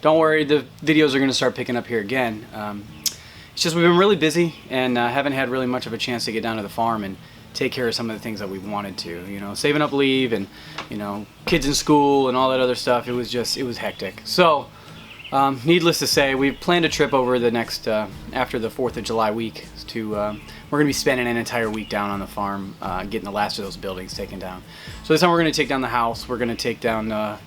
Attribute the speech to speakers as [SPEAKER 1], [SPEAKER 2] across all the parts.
[SPEAKER 1] don't worry, the videos are going to start picking up here again. It's just we've been really busy and haven't had really much of a chance to get down to the farm and take care of some of the things that we wanted to. You know, saving up leave and, you know, kids in school and all that other stuff. It was hectic. So, needless to say, we've planned a trip over the next, after the 4th of July week to, we're going to be spending an entire week down on the farm, getting the last of those buildings taken down. So this time we're going to take down the house, we're going to take down the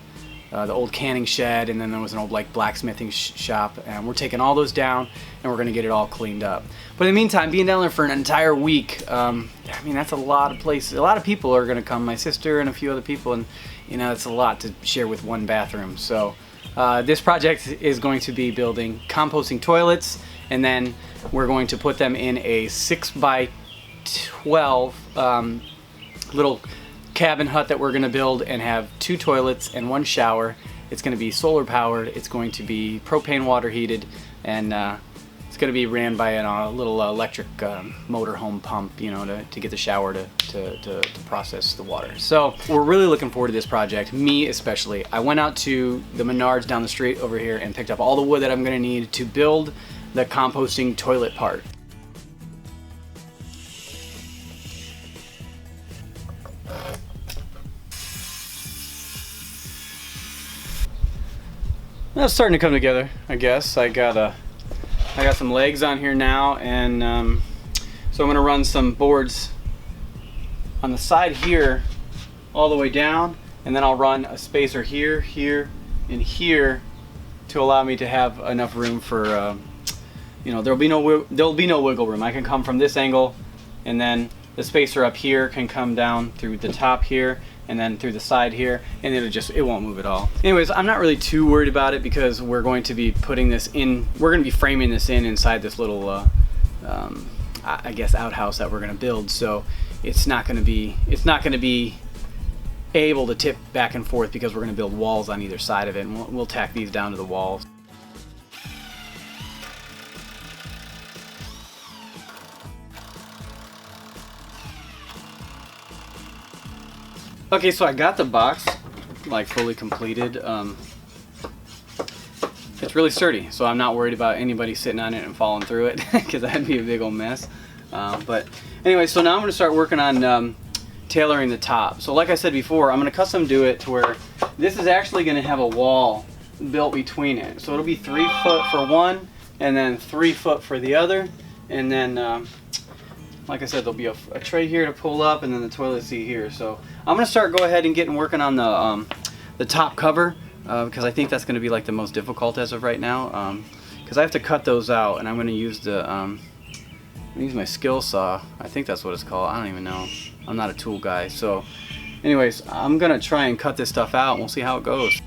[SPEAKER 1] old canning shed, and then there was an old like blacksmithing shop, and we're taking all those down and we're going to get it all cleaned up. But in the meantime, being down there for an entire week, I mean, that's a lot of places. A lot of people are going to come, my sister and a few other people, and you know, it's a lot to share with one bathroom. So this project is going to be building composting toilets, and then we're going to put them in a 6x12 little cabin hut that we're going to build and have 2 toilets and 1 shower. It's going to be solar powered, it's going to be propane water heated, and it's going to be ran by a little electric motor home pump, you know, to get the shower to process the water. So we're really looking forward to this project, me especially. I went out to the Menards down the street over here and picked up all the wood that I'm going to need to build the composting toilet part. That's starting to come together, I guess. I got some legs on here now, and so I'm going to run some boards on the side here all the way down, and then I'll run a spacer here, here, and here to allow me to have enough room for, you know, there'll be no wiggle room. I can come from this angle, and then the spacer up here can come down through the top here, and then through the side here, and it won't move at all. Anyways, I'm not really too worried about it because we're going to be putting this in, we're going to be framing this inside this little, I guess, outhouse that we're going to build. So it's not going to be able to tip back and forth because we're going to build walls on either side of it, and we'll tack these down to the walls. Okay, so I got the box like fully completed. It's really sturdy, so I'm not worried about anybody sitting on it and falling through it because that'd be a big old mess. But anyway, so now I'm going to start working on tailoring the top. So like I said before, I'm going to custom do it to where this is actually going to have a wall built between it. So it'll be 3 foot for one, and then 3 foot for the other, and then like I said, there'll be a tray here to pull up, and then the toilet seat here. So I'm gonna start working on the top cover because I think that's gonna be like the most difficult as of right now. Because I have to cut those out, and I'm gonna use use my skill saw. I think that's what it's called. I don't even know. I'm not a tool guy. So, anyways, I'm gonna try and cut this stuff out, and we'll see how it goes.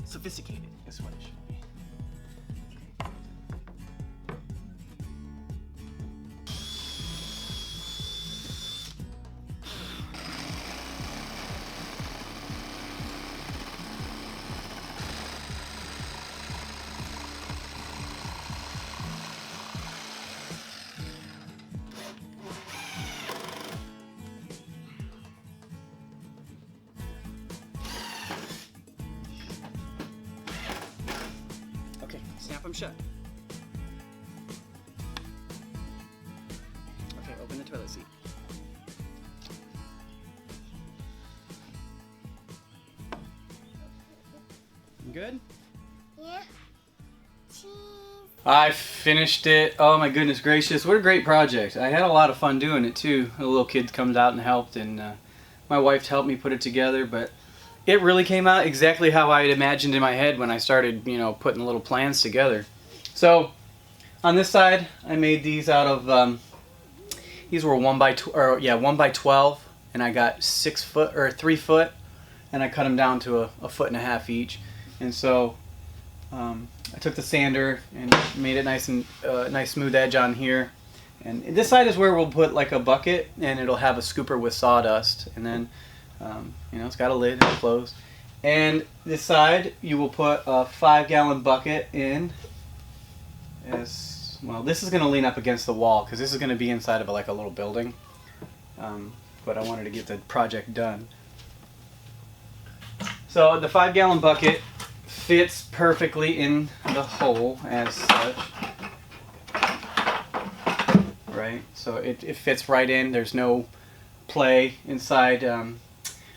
[SPEAKER 1] sophisticated is what it should be. Okay, snap them shut. Okay, open the toilet seat. Good?
[SPEAKER 2] Yeah. Cheese.
[SPEAKER 1] I finished it. Oh my goodness gracious, what a great project. I had a lot of fun doing it too. The little kid comes out and helped, and my wife helped me put it together, but it really came out exactly how I had imagined in my head when I started, you know, putting little plans together. So on this side, I made these out of, these were 1 by 12, and I got 6 foot or 3 foot, and I cut them down to a 1.5 feet each. And so I took the sander and made it nice and nice smooth edge on here. And this side is where we'll put like a bucket, and it'll have a scooper with sawdust, and then you know, it's got a lid and it's closed. And this side you will put a 5-gallon bucket in. As well, this is going to lean up against the wall because this is going to be inside of like a little building. But I wanted to get the project done. So the 5-gallon bucket fits perfectly in the hole as such. Right, so it fits right in. There's no play inside.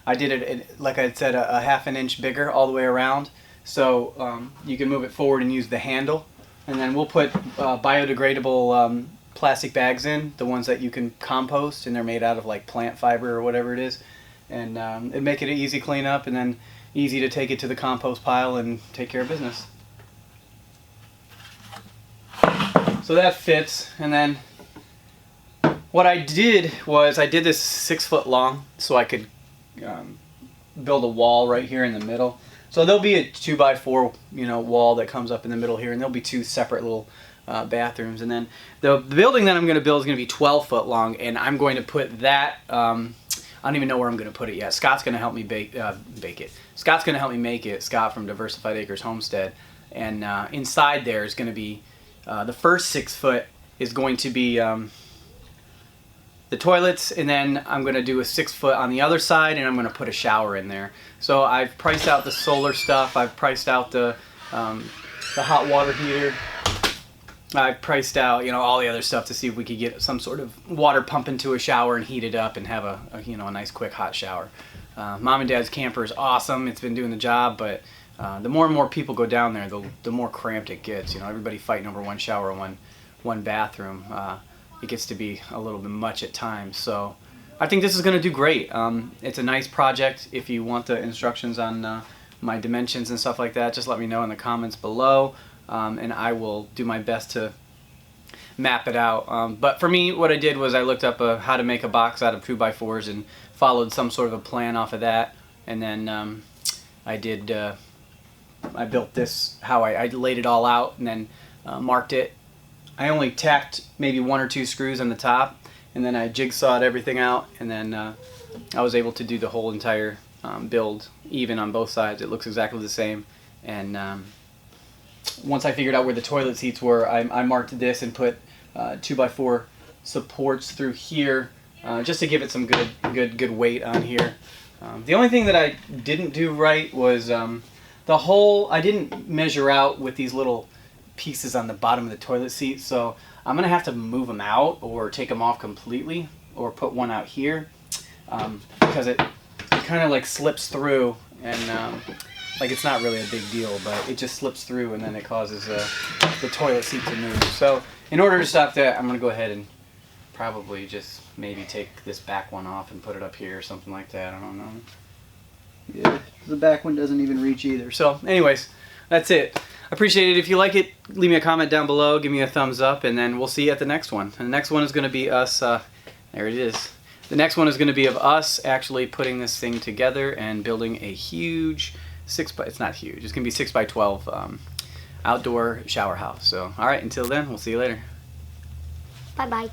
[SPEAKER 1] I did it, like I said, a 1/2 inch bigger all the way around, so you can move it forward and use the handle. And then we'll put biodegradable plastic bags in, the ones that you can compost, and they're made out of like plant fiber or whatever it is, and it make it an easy cleanup, and then easy to take it to the compost pile and take care of business. So that fits. And then what I did was I did this 6 foot long so I could build a wall right here in the middle. So there'll be a 2x4, you know, wall that comes up in the middle here, and there'll be 2 separate little bathrooms. And then the building that I'm going to build is going to be 12 foot long, and I'm going to put that. I don't even know where I'm going to put it yet. Scott's going to help me bake it. Scott's going to help me make it. Scott from Diversified Acres Homestead, and inside there is going to be the first 6 foot is going to be the toilets, and then I'm going to do a 6 foot on the other side, and I'm going to put a shower in there. So I've priced out the solar stuff. I've priced out the hot water heater. I've priced out, you know, all the other stuff to see if we could get some sort of water pump into a shower and heat it up and have a you know, a nice quick hot shower. Mom and Dad's camper is awesome. It's been doing the job, but the more and more people go down there, the more cramped it gets. You know, everybody fighting over one shower, one bathroom. It gets to be a little bit much at times. So I think this is going to do great. It's a nice project. If you want the instructions on my dimensions and stuff like that, just let me know in the comments below, and I will do my best to map it out. But for me, what I did was I looked up how to make a box out of 2x4s and followed some sort of a plan off of that, and then I built this, how I laid it all out, and then marked it. I only tacked maybe 1 or 2 screws on the top, and then I jigsawed everything out, and then I was able to do the whole entire build even on both sides. It looks exactly the same. And once I figured out where the toilet seats were, I marked this and put 2x4 supports through here, just to give it some good weight on here. The only thing that I didn't do right was the hole. I didn't measure out with these little pieces on the bottom of the toilet seat, so I'm gonna have to move them out or take them off completely, or put one out here, because it kind of like slips through, and like it's not really a big deal, but it just slips through, and then it causes the toilet seat to move. So in order to stop that, I'm gonna go ahead and probably just maybe take this back one off and put it up here or something like that. I don't know. Yeah, the back one doesn't even reach either. So anyways, that's it. Appreciate it. If you like it, leave me a comment down below, give me a thumbs up, and then we'll see you at the next one. And the next one is going to be us, there it is. The next one is going to be of us actually putting this thing together and building a huge it's not huge. It's gonna be 6 by 12 outdoor shower house. So all right, until then, we'll see you later.
[SPEAKER 2] Bye bye.